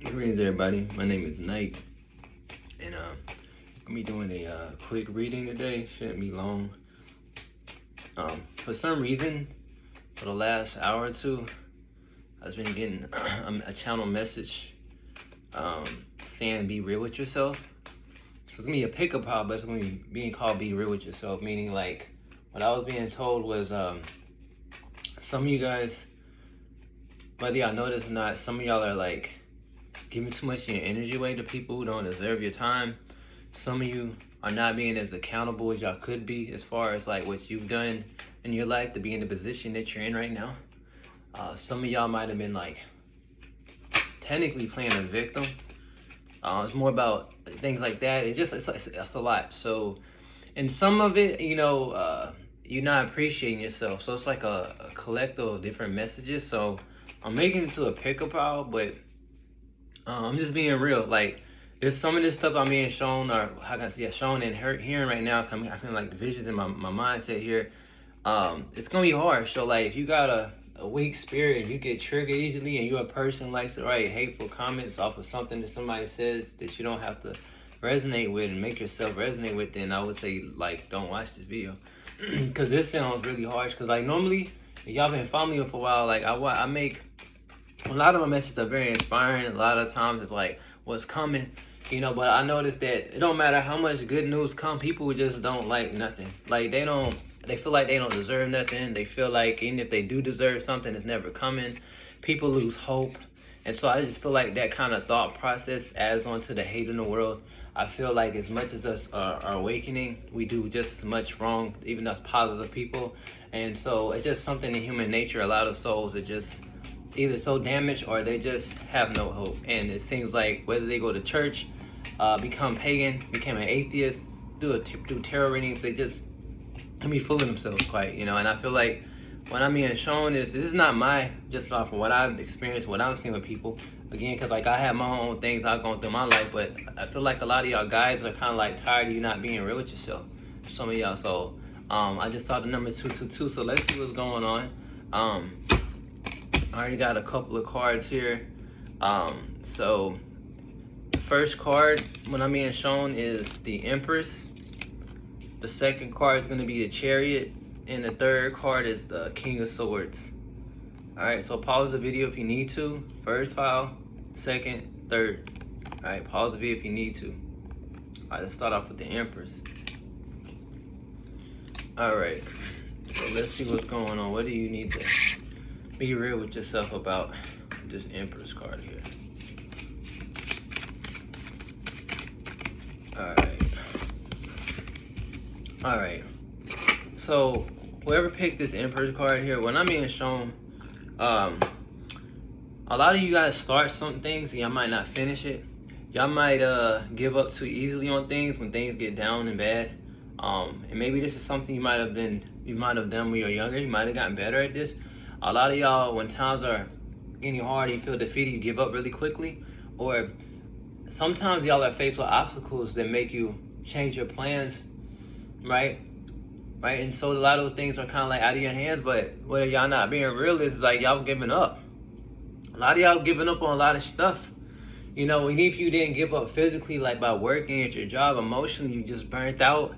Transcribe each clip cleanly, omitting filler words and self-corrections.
Greetings, everybody. My name is Knight, and I'm gonna be doing a quick reading today. Shouldn't be long. For some reason, for the last hour or two, I've been getting a channel message saying "Be real with yourself." So it's gonna be a pickup pop, but it's gonna be being called "Be real with yourself," meaning like what I was being told was some of you guys, whether y'all know this or not, some of y'all are like giving too much of your energy away to people who don't deserve your time. Some of you are not being as accountable as y'all could be as far as like what you've done in your life to be in the position that you're in right now. Some of y'all might have been like technically playing a victim. It's more about things like that. It's a lot. So, and some of it, you're not appreciating yourself. So it's like a collective of different messages. So I'm making it to a pickup pile, but I'm just being real. Like, there's some of this stuff I'm being shown, or how can I say, shown and hearing right now. I feel like the visions in my mindset here. It's gonna be hard. So like, if you got a weak spirit, you get triggered easily, and you're a person who likes to write hateful comments off of something that somebody says that you don't have to resonate with and make yourself resonate with, then I would say like, don't watch this video, because this sounds really harsh. Because like normally, if y'all been following me for a while, like I make a lot of my messages are very inspiring. A lot of times it's like what's coming, but I noticed that it don't matter how much good news come, people just don't like nothing. Like they feel like they don't deserve nothing. They feel like even if they do deserve something, it's never coming. People lose hope. And so I just feel like that kind of thought process adds on to the hate in the world. I feel like as much as us are awakening, we do just as much wrong, even us positive people. And so it's just something in human nature. A lot of souls are just either so damaged or they just have no hope. And it seems like whether they go to church, become pagan, become an atheist, do tarot readings, they just be fooling themselves quite, And I feel like what I'm being shown is this is not just off of what I've experienced, what I've seen with people. Again, because like I have my own things I've gone through in my life, but I feel like a lot of y'all guys are kind of like tired of you not being real with yourself. Some of y'all. So I just saw the number 222. So let's see what's going on. I already got a couple of cards here. So the first card when I'm being shown is the Empress. The second card is going to be the Chariot, and the third card is the King of Swords. All right, so pause the video if you need to. First pile, second, third. All right, pause the video if you need to. All right, let's start off with the Empress. All right, so let's see what's going on. What do you need to be real with yourself about this Empress card here? All right. So whoever picked this Empress card here, when I'm being shown, a lot of you guys start some things and y'all might not finish it. Y'all might give up too easily on things when things get down and bad. And maybe this is something you might have done when you were younger. You might have gotten better at this. A lot of y'all, when times are getting hard, you feel defeated, you give up really quickly. Or sometimes y'all are faced with obstacles that make you change your plans, right? And so a lot of those things are kind of like out of your hands, but whether y'all not being real is like y'all giving up. A lot of y'all giving up on a lot of stuff. Even if you didn't give up physically, like by working at your job, emotionally, you just burnt out.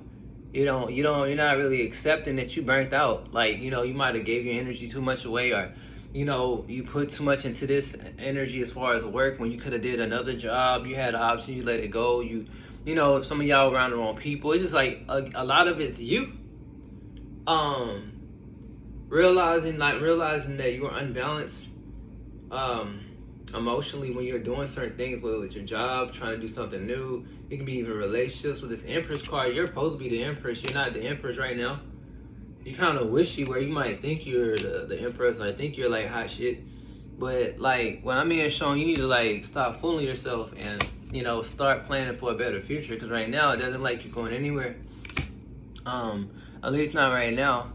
You're not really accepting that you burnt out. Like, you might have gave your energy too much away, or, you put too much into this energy as far as work when you could have did another job. You had an option, you let it go. Some of y'all around the wrong people. It's just like a lot of it's you. Realizing that you are unbalanced, emotionally when you're doing certain things, whether it's your job, trying to do something new. It can be even relationships. With this Empress card, you're supposed to be the Empress. You're not the Empress right now. You kind of wishy where you might think you're the Empress, or think you're like hot shit. But like when I'm being shown, you need to like stop fooling yourself and start planning for a better future. Because right now it doesn't look like you're going anywhere. At least not right now.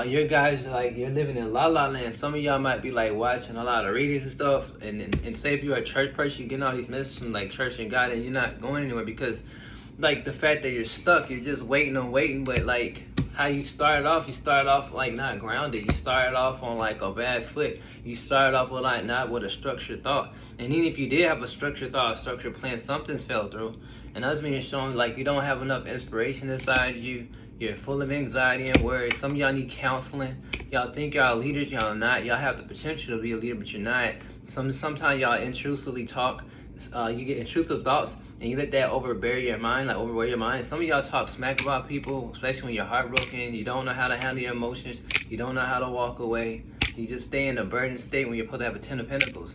Your guys you're living in la la land. Some of y'all might be like watching a lot of readings and stuff, and say if you're a church person, you're getting all these messages from like church and God, and you're not going anywhere because like the fact that you're stuck, you're just waiting, but like how you started off like not grounded. You started off on like a bad foot. You started off with like not with a structured thought. And even if you did have a structured thought, a structured plan, something fell through. And that's being shown like you don't have enough inspiration inside you. You're full of anxiety and worry. Some of y'all need counseling. Y'all think y'all leaders, y'all not. Y'all have the potential to be a leader, but you're not. Sometimes y'all intrusively talk. You get intrusive thoughts, and you let that overbear your mind, like overweigh your mind. Some of y'all talk smack about people, especially when you're heartbroken. You don't know how to handle your emotions. You don't know how to walk away. You just stay in a burdened state when you're supposed to have a 10 of Pentacles.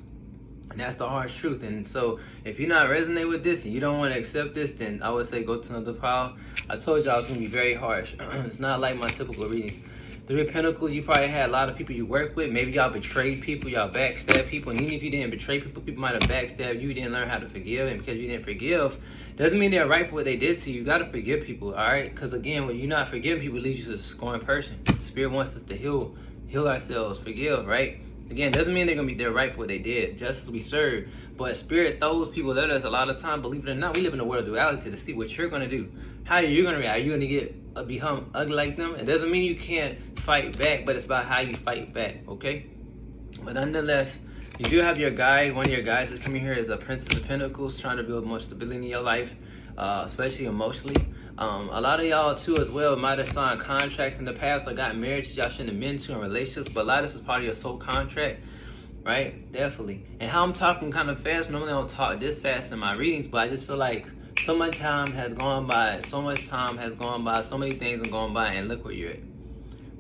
And that's the harsh truth. And so if you're not resonating with this and you don't want to accept this, then I would say go to another pile. I told y'all it's going to be very harsh. It's not like my typical reading. Three of Pentacles, you probably had a lot of people you work with. Maybe y'all betrayed people, y'all backstabbed people. And even if you didn't betray people, people might have backstabbed you. You didn't learn how to forgive. And because you didn't forgive, doesn't mean they're right for what they did to you. You got to forgive people, all right? Because again, when you're not forgiving people, it leads you to a scorned person. Spirit wants us to heal ourselves, forgive, right? Again, doesn't mean they're right for what they did. Justice we serve. But Spirit throws people at us a lot of time. Believe it or not, we live in a world of duality to see what you're going to do. How are you going to react? Are you going to become ugly like them? It doesn't mean you can't fight back, but it's about how you fight back, okay? But nonetheless, you do have your guide. One of your guides that's coming here is a Princess of Pentacles, trying to build more stability in your life, especially emotionally. A lot of y'all too as well might have signed contracts in the past or got married that y'all shouldn't have been to in relationships, but a lot of this was part of your soul contract, right? Definitely. And how I'm talking kind of fast, normally I don't talk this fast in my readings, but I just feel like so much time has gone by, so many things have gone by, and look where you're at.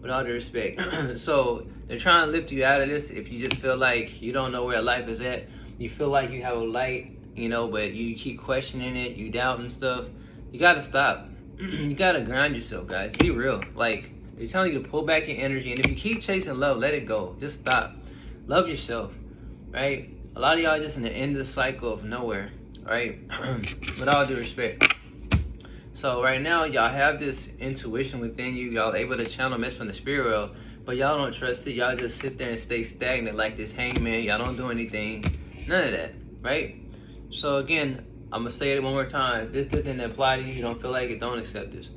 With all due respect. So they're trying to lift you out of this. If you just feel like you don't know where life is at, you feel like you have a light, but you keep questioning it, you doubt and stuff, you gotta stop. You gotta ground yourself, guys. Be real. Like, they're telling you to pull back your energy, and if you keep chasing love, let it go. Just stop. Love yourself, right? A lot of y'all just in the end of the cycle of nowhere, right? With all due respect. So right now, y'all have this intuition within you. Y'all able to channel mess from the spirit world, but y'all don't trust it. Y'all just sit there and stay stagnant like this hangman. Y'all don't do anything. None of that, right? So again, I'm going to say it one more time. If this doesn't apply to you, you don't feel like it, don't accept this.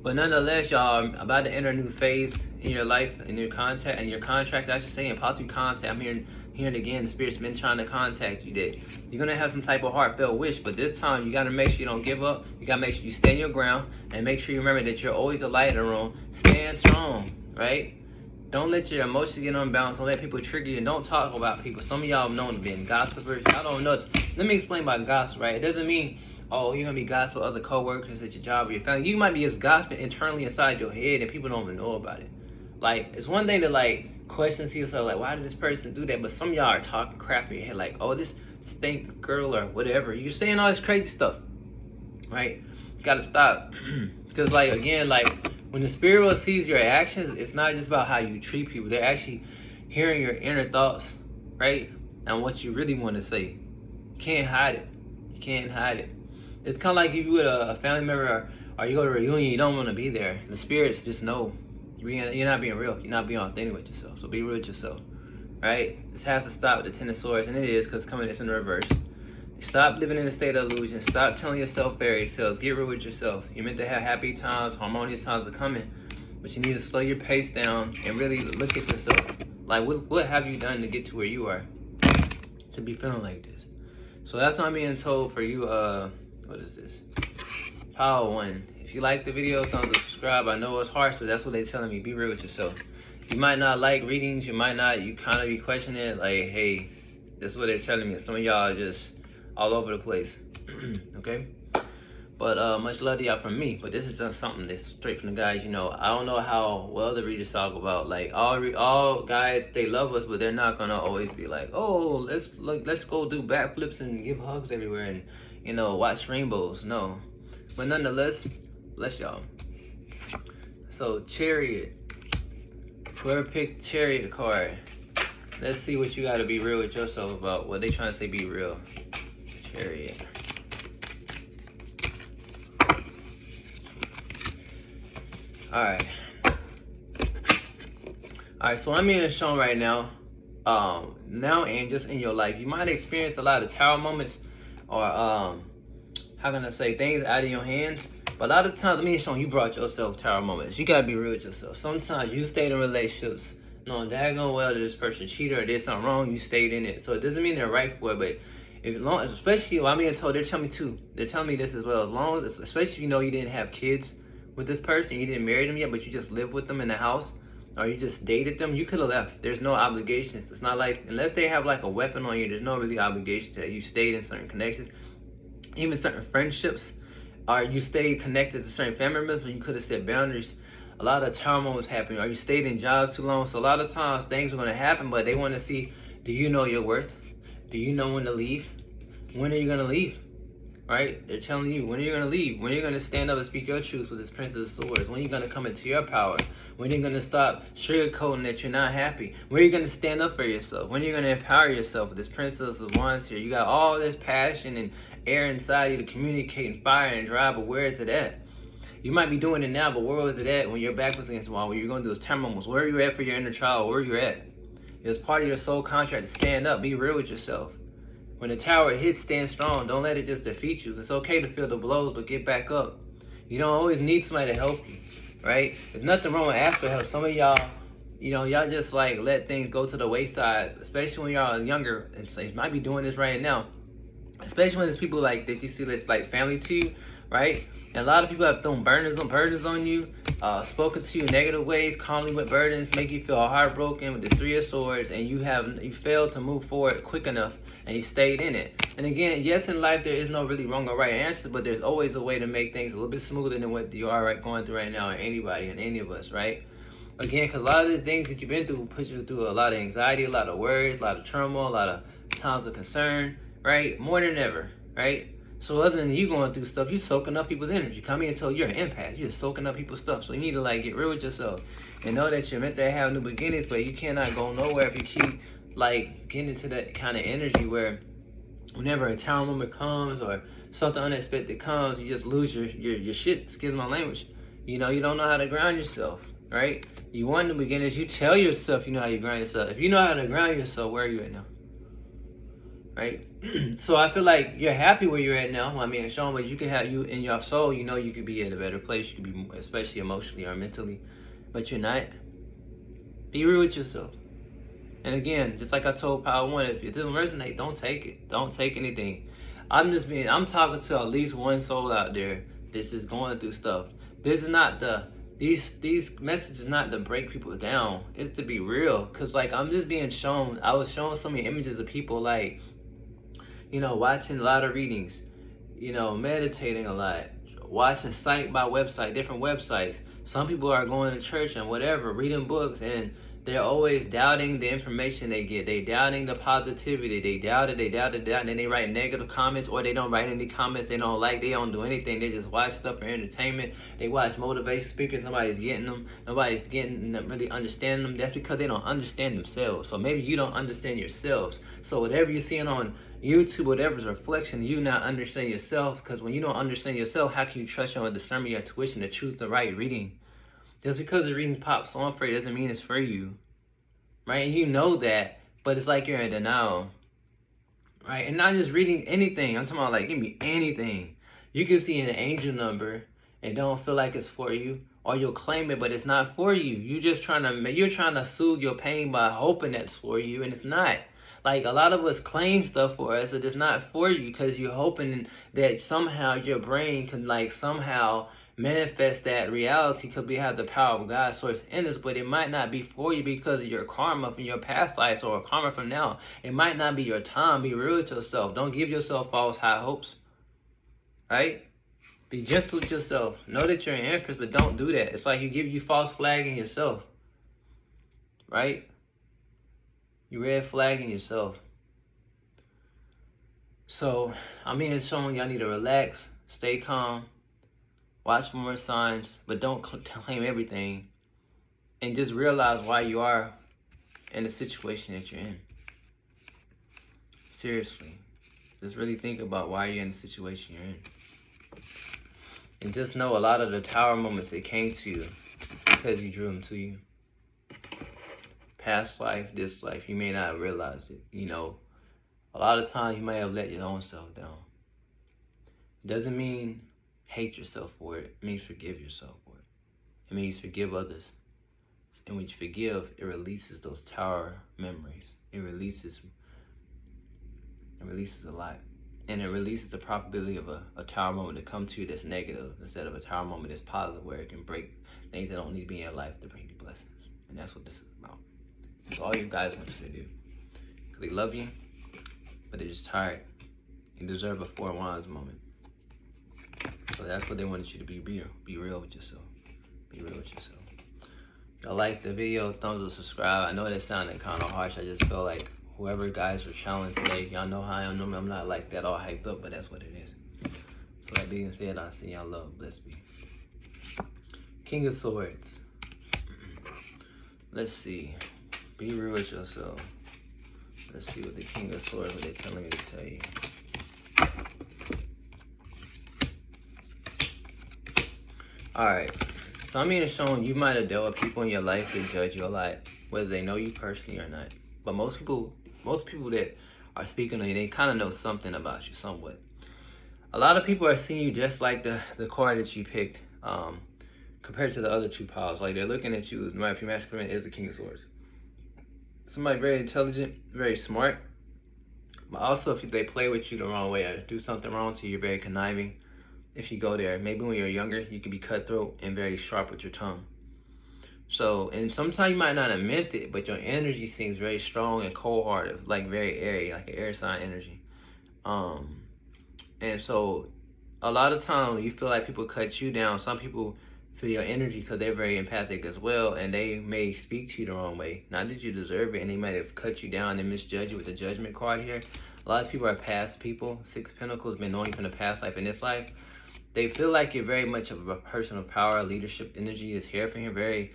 But nonetheless, y'all are about to enter a new phase in your life, in your contract, I should say, and possibly contact. I'm hearing again, the Spirit's been trying to contact you that you're going to have some type of heartfelt wish, but this time you got to make sure you don't give up. You got to make sure you stand your ground, and make sure you remember that you're always a light in the room. Stand strong, right? Don't let your emotions get unbalanced. Don't let people trigger you. And don't talk about people. Some of y'all have known to be gossipers. Y'all don't know. Let me explain about gossip, right? It doesn't mean, oh, you're going to be gossiping with other coworkers at your job or your family. You might be just gossiping internally inside your head and people don't even know about it. Like, it's one thing to, like, question to yourself, like, why did this person do that? But some of y'all are talking crap in your head, like, oh, this stink girl or whatever. You're saying all this crazy stuff, right? You got to stop. Because, like, again, like, when the spirit world sees your actions, it's not just about how you treat people. They're actually hearing your inner thoughts, right? And what you really want to say. You can't hide it. You can't hide it. It's kind of like if you with a family member or you go to a reunion, you don't want to be there. The spirits just know you're not being real. You're not being authentic with yourself. So be real with yourself, right? This has to stop with the Ten of Swords, and it is because it's in reverse. Stop living in a state of illusion. Stop telling yourself fairy tales. Get real with yourself. You're meant to have happy times, harmonious times are coming, but you need to slow your pace down and really look at yourself. Like, what have you done to get to where you are to be feeling like this? So that's what I'm being told for you. What is this? Power 1. If you like the video, thumbs up, subscribe. I know it's harsh, but that's what they're telling me. Be real with yourself. You might not like readings. You kind of be questioning it. Like, hey, this is what they're telling me. Some of y'all are just all over the place. Okay? But much love to y'all from me. But this is just something that's straight from the guys. I don't know how well the readers talk about. Like, all guys, they love us, but they're not gonna always be like, oh, let's go do backflips and give hugs everywhere and watch rainbows. No. But nonetheless, bless y'all. So Chariot. Whoever picked Chariot card, let's see what you got to be real with yourself about. What they trying to say, be real. Chariot. Alright, so I'm being shown right now, now and just in your life, you might experience a lot of tower moments or, how can I say, things out of your hands. But a lot of times, Sean, you brought yourself tower moments. You gotta be real with yourself. Sometimes you stayed in relationships knowing daggone well that this person cheated or did something wrong, you stayed in it. So it doesn't mean they're right for it, but if long, especially I'm being told, they're telling me too. They're telling me this as well. As long as, especially if you know you didn't have kids with this person, you didn't marry them yet, but you just live with them in the house, or you just dated them, you could have left. There's no obligations. It's not like, unless they have like a weapon on you, there's no really obligation to that. You stayed in certain connections, even certain friendships, or you stayed connected to certain family members, but you could have set boundaries. A lot of trauma was happening, or you stayed in jobs too long. So a lot of times things are going to happen, but they want to see, do you know your worth? Do you know when to leave? When are you going to leave? Right? They're telling you, when are you going to leave? When are you going to stand up and speak your truth with this Prince of Swords? When are you going to come into your power? When are you going to stop sugarcoating that you're not happy? When are you going to stand up for yourself? When are you going to empower yourself with this Princess of Wands here? You got all this passion and air inside you to communicate and fire and drive, but where is it at? You might be doing it now, but where was it at when your back was against the wall? When you're going to do those time moments, where are you at for your inner child? Where are you at? It's part of your soul contract to stand up, be real with yourself. When the tower hits, stand strong. Don't let it just defeat you. It's okay to feel the blows, but get back up. You don't always need somebody to help you, right? There's nothing wrong with asking for help. Some of y'all, y'all just like let things go to the wayside, especially when y'all are younger. And so you might be doing this right now, especially when there's people like that you see that's like family to you, right? And a lot of people have thrown burdens on you, spoken to you in negative ways, calling you with burdens, make you feel heartbroken with the Three of Swords, and you failed to move forward quick enough, and you stayed in it. And again, yes, in life there is no really wrong or right answer, but there's always a way to make things a little bit smoother than what you are going through right now, or anybody and any of us, right? Again, because a lot of the things that you've been through put you through a lot of anxiety, a lot of worries, a lot of turmoil, a lot of times of concern, right? More than ever, right? So other than you going through stuff, you soaking up people's energy. Come in and tell you're an empath. You're soaking up people's stuff. So you need to like get real with yourself and know that you're meant to have new beginnings, but you cannot go nowhere if you keep like getting into that kind of energy where whenever a tower moment comes or something unexpected comes, you just lose your shit. Excuse my language. You don't know how to ground yourself, right? You want new beginnings. You tell yourself you know how you ground yourself. If you know how to ground yourself, where are you at now? Right? So I feel like you're happy where you're at now. I mean, Sean, but you can have you in your soul, you could be in a better place. You could be, especially emotionally or mentally, but you're not. Be real with yourself. And again, just like I told Power One, if it doesn't resonate, don't take it. Don't take anything. I'm talking to at least one soul out there that's just going through stuff. This is not these messages not to break people down. It's to be real. Cause like I'm just being shown. I was shown so many images of people like, watching a lot of readings, meditating a lot, watching site by website, different websites. Some people are going to church and whatever, reading books, and they're always doubting the information they get. They doubting the positivity. They doubt it, and then they write negative comments, or they don't write any comments they don't like. They don't do anything. They just watch stuff for entertainment. They watch motivation speakers. Nobody's getting them. Nobody's getting them, really understanding them. That's because they don't understand themselves. So maybe you don't understand yourselves. So whatever you're seeing on YouTube, whatever's a reflection, you not understand yourself. Because when you don't understand yourself, how can you trust your discernment, your intuition to choose the right reading? Just because the reading pops on for you doesn't mean it's for you, right? And you know that, but it's like you're in denial, right? And not just reading anything. I'm talking about like, give me anything. You can see an angel number and don't feel like it's for you, or you'll claim it, but it's not for you. You're trying to soothe your pain by hoping that's for you, and it's not. Like a lot of us claim stuff for us, but it's not for you because you're hoping that somehow your brain can like somehow manifest that reality because we have the power of God's source in us, but it might not be for you because of your karma from your past lives or karma from now. It might not be your time. Be real with yourself. Don't give yourself false high hopes, right? Be gentle with yourself. Know that you're an empress, but don't do that. It's like you false flagging yourself, right? You red flagging yourself. So, it's showing y'all need to relax, stay calm, watch for more signs, but don't claim everything. And just realize why you are in the situation that you're in. Seriously. Just really think about why you're in the situation you're in. And just know a lot of the tower moments that came to you because you drew them to you. Past life, this life, you may not have realized it. A lot of times you may have let your own self down. It doesn't mean hate yourself for it. It means forgive yourself for it. It means forgive others. And when you forgive, it releases those tower memories. It releases a lot. And it releases the probability of a tower moment to come to you that's negative instead of a tower moment that's positive, where it can break things that don't need to be in your life to bring you blessings. And that's what this is about. It's all you guys want you to do. Because they love you, but they're just tired. You deserve a Four Wands moment. So that's what they wanted you to be real. Be real with yourself. Be real with yourself. Y'all like the video, thumbs up, subscribe. I know that sounded kind of harsh. I just feel like whoever guys were challenged today, y'all know how I am. I'm not like that all hyped up, but that's what it is. So that being said, I'll see y'all love. Blessed be. King of Swords. Let's see. Be real with yourself. Let's see what the King of Swords, what they're telling me to tell you. Alright. So I mean, it's showing you might have dealt with people in your life that judge you a lot, whether they know you personally or not. But most people that are speaking to you, they kind of know something about you somewhat. A lot of people are seeing you just like the card that you picked, compared to the other two piles. Like, they're looking at you as Matthew Masculine is the King of Swords. Somebody very intelligent, very smart, but also if they play with you the wrong way or do something wrong to you, you're very conniving. If you go there, maybe when you're younger, you can be cutthroat and very sharp with your tongue. So, and sometimes you might not have meant it, but your energy seems very strong and cold-hearted, like very airy, like an air sign energy. And so, a lot of times you feel like people cut you down. Some people feel your energy because they're very empathic as well, and they may speak to you the wrong way. Not that you deserve it, and they might have cut you down and misjudged you with the Judgment card here. A lot of people are past people. Six Pentacles, been knowing you from the past life and this life. They feel like you're very much of a person of power. Leadership energy is here for him. Very,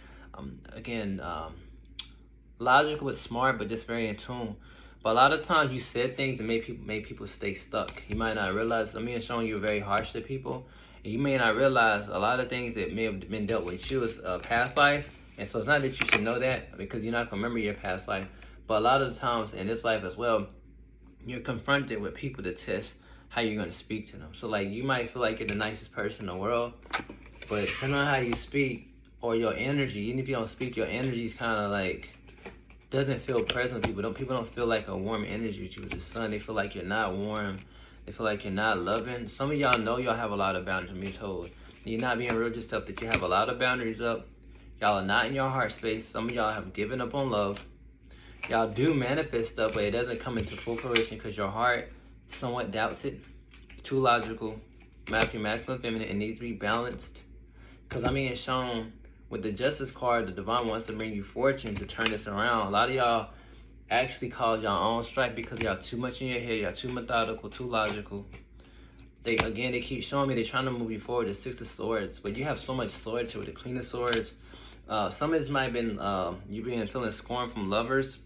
logical but smart, but just very in tune. But a lot of times you said things that made people stay stuck. You might not realize. I mean, showing you very harsh to people. And you may not realize a lot of things that may have been dealt with you as a past life. And so it's not that you should know that, because you're not going to remember your past life. But a lot of the times in this life as well, you're confronted with people to test how you're going to speak to them. So like, you might feel like you're the nicest person in the world, but depending on how you speak or your energy, even if you don't speak, your energy is kind of like, doesn't feel present. People don't feel like a warm energy with you with the sun. They feel like you're not warm. They feel like you're not loving. Some of y'all know y'all have a lot of boundaries. I'm being told you're not being real with yourself, that you have a lot of boundaries up. Y'all are not in your heart space. Some of y'all have given up on love. Y'all do manifest stuff, but it doesn't come into full fruition because your heart somewhat doubts it. Too logical. Matthew Masculine, Feminine. It needs to be balanced. Because I mean, it's shown with the Justice card, the Divine wants to bring you fortune to turn this around. A lot of y'all actually cause y'all own strife because y'all too much in your head. Y'all too methodical, too logical. They keep showing me they're trying to move you forward. The Six of Swords, but you have so much swords here with the Queen of Swords. Some of this might have been you being feeling scorn from lovers,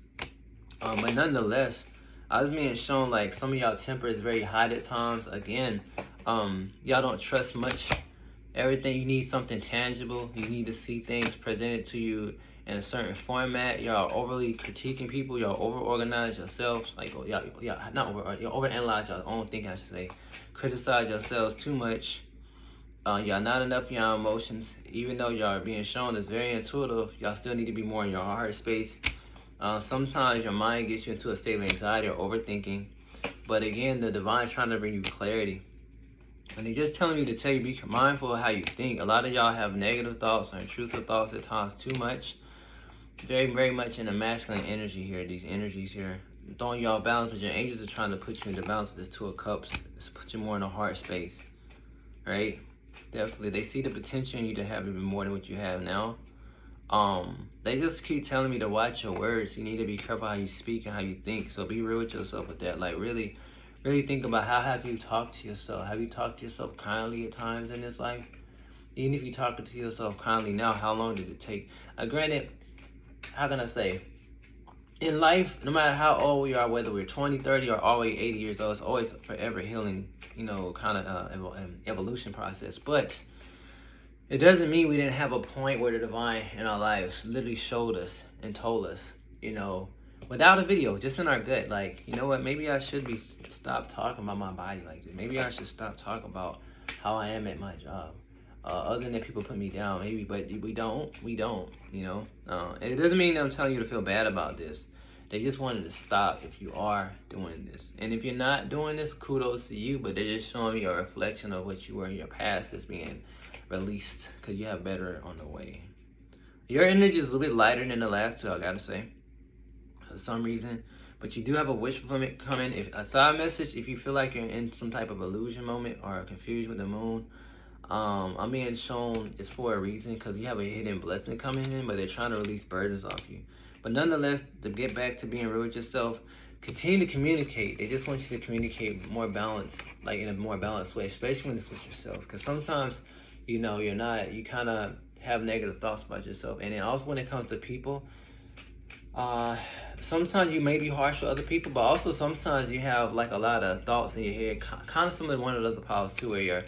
but nonetheless, I was being shown like some of y'all temper is very hot at times. Again, y'all don't trust much. Everything, you need something tangible. You need to see things presented to you in a certain format. Y'all overly critiquing people. Y'all over-organize yourselves. Like, y'all overanalyze your own thinking, I should say. Criticize yourselves too much. Y'all not enough in y'all emotions. Even though y'all are being shown as very intuitive, y'all still need to be more in your heart space. Sometimes your mind gets you into a state of anxiety or overthinking. But again, the Divine is trying to bring you clarity. And they're just telling me to tell you, be mindful of how you think. A lot of y'all have negative thoughts or intrusive thoughts at times too much. Very, very much in the masculine energy here. These energies here. Throwing y'all balance, but your angels are trying to put you into balance with this Two of Cups. It's put you more in a heart space. Right? Definitely. They see the potential in you to have even more than what you have now. They just keep telling me to watch your words. You need to be careful how you speak and how you think. So be real with yourself with that. Like, really think about how have you talked to yourself. Have you talked to yourself kindly at times in this life? Even if you're talking to yourself kindly now, how long did it take? Granted, how can I say? In life, no matter how old we are, whether we're 20, 30, or all the way 80 years old, it's always forever healing, kind of evolution process. But it doesn't mean we didn't have a point where the Divine in our lives literally showed us and told us, without a video, just in our gut, like, you know what, maybe I should stop talking about my body like this. Maybe I should stop talking about how I am at my job. Other than that, people put me down, maybe, but we don't, you know. And it doesn't mean I'm telling you to feel bad about this. They just wanted to stop if you are doing this. And if you're not doing this, kudos to you, but they're just showing me a reflection of what you were in your past that's being released because you have better on the way. Your energy is a little bit lighter than the last two, I gotta say, for some reason. But you do have a wish fulfillment coming. If a side message, if you feel like you're in some type of illusion moment or confusion with the moon, I'm being shown it's for a reason because you have a hidden blessing coming in, but they're trying to release burdens off you. But nonetheless, to get back to being real with yourself, continue to communicate. They just want you to communicate more balanced, like in a more balanced way, especially when it's with yourself. Because sometimes, you know, you kind of have negative thoughts about yourself. And then also when it comes to people, sometimes you may be harsh with other people, but also sometimes you have like a lot of thoughts in your head, kind of similar to one of the other powers too, where your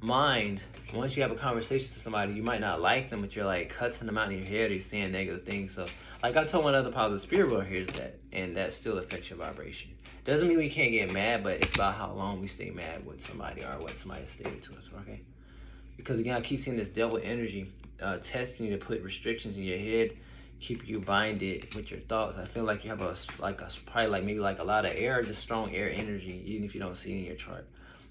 mind, once you have a conversation with somebody, you might not like them, but you're like cussing them out in your head, they're saying negative things. So like I told one other power, the spirit world hears that, and that still affects your vibration. Doesn't mean we can't get mad, but it's about how long we stay mad with somebody or what somebody stated to us, okay? Because again, I keep seeing this devil energy testing you to put restrictions in your head, keep you binded with your thoughts. I feel like you have probably a lot of air, just strong air energy, even if you don't see it in your chart.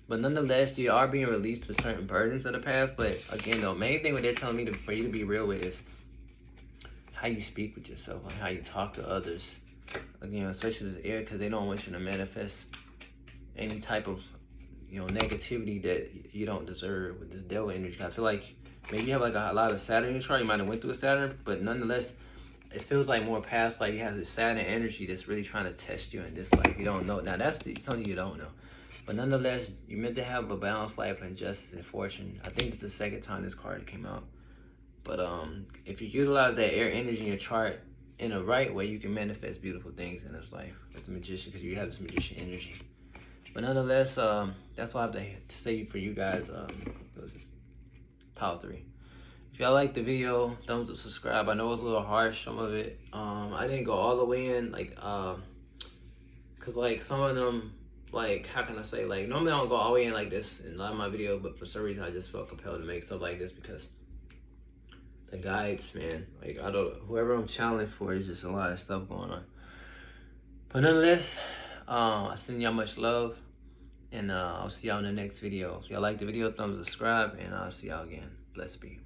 But nonetheless, you are being released with certain burdens of the past. But again, the main thing what they're telling me for you to be real with is how you speak with yourself, and how you talk to others. Again, especially this air, because they don't want you to manifest any type of, you know, negativity that you don't deserve with this devil energy. I feel like maybe you have like a lot of Saturn in your chart. You might have went through a Saturn, but nonetheless, it feels like more past life. You have this Saturn energy that's really trying to test you in this life. You don't know. Now that's something you don't know. But nonetheless, you're meant to have a balanced life and justice and fortune. I think it's the second time this card came out. But if you utilize that air energy in your chart in the right way, you can manifest beautiful things in this life. It's a magician, because you have this magician energy. But nonetheless, that's all I have to say for you guys. It was just Power 3. If y'all like the video, thumbs up, subscribe. I know it's a little harsh, some of it. I didn't go all the way in, like, cause like some of them, like, how can I say, like, normally I don't go all the way in like this in a lot of my videos, but for some reason I just felt compelled to make stuff like this because the guides, man, like, whoever I'm channeling for, is just a lot of stuff going on. But nonetheless, I send y'all much love, and I'll see y'all in the next video. If y'all like the video, thumbs up, subscribe, and I'll see y'all again. Blessed be.